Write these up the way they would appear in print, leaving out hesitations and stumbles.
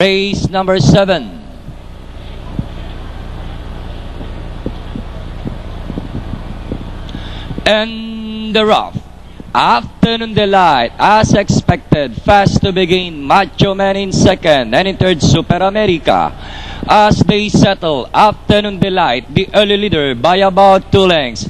Race number 7. And the rough. Afternoon Delight, as expected, fast to begin. Macho Man in second, and in third, Super America. As they settle, Afternoon Delight, the early leader by about 2 lengths.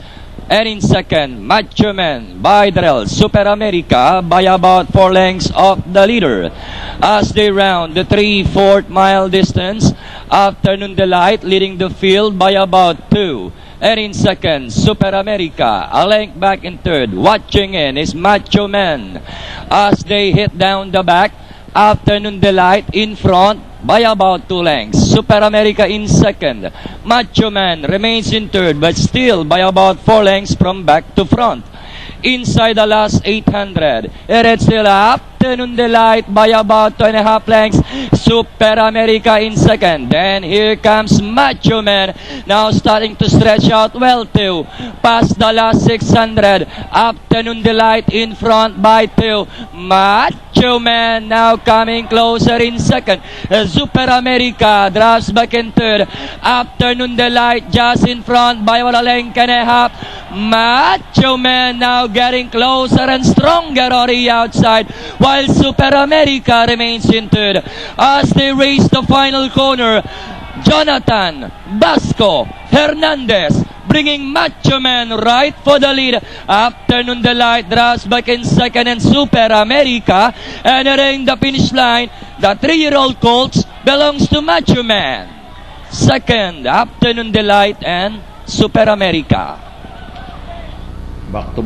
And in second, Macho Man by Darrell, Super America by about 4 lengths of the leader. As they round the 3/4 mile distance, Afternoon Delight leading the field by about 2. And in second, Super America, a length back in third. Watching in is Macho Man. As they hit down the back, Afternoon Delight in front by about 2 lengths. Super America in second. Macho Man remains in third, but still by about 4 lengths from back to front. Inside the last 800, it is still Afternoon Delight by about 2.5 lengths. Super America in second. Then here comes Macho Man, now starting to stretch out well too. Past the last 600, Afternoon Delight in front by 2. Macho Man now coming closer in second. Super America drops back in third. Afternoon Delight just in front by 1.5 lengths. Macho Man now getting closer and stronger on the outside, while Super America remains in third. As they race the final corner, Jonathan Basco Hernandez bringing Macho Man right for the lead. Afternoon Delight drops back in second, and Super America entering the finish line. The 3-year-old Colts belongs to Macho Man. Second, Afternoon Delight and Super America. Back to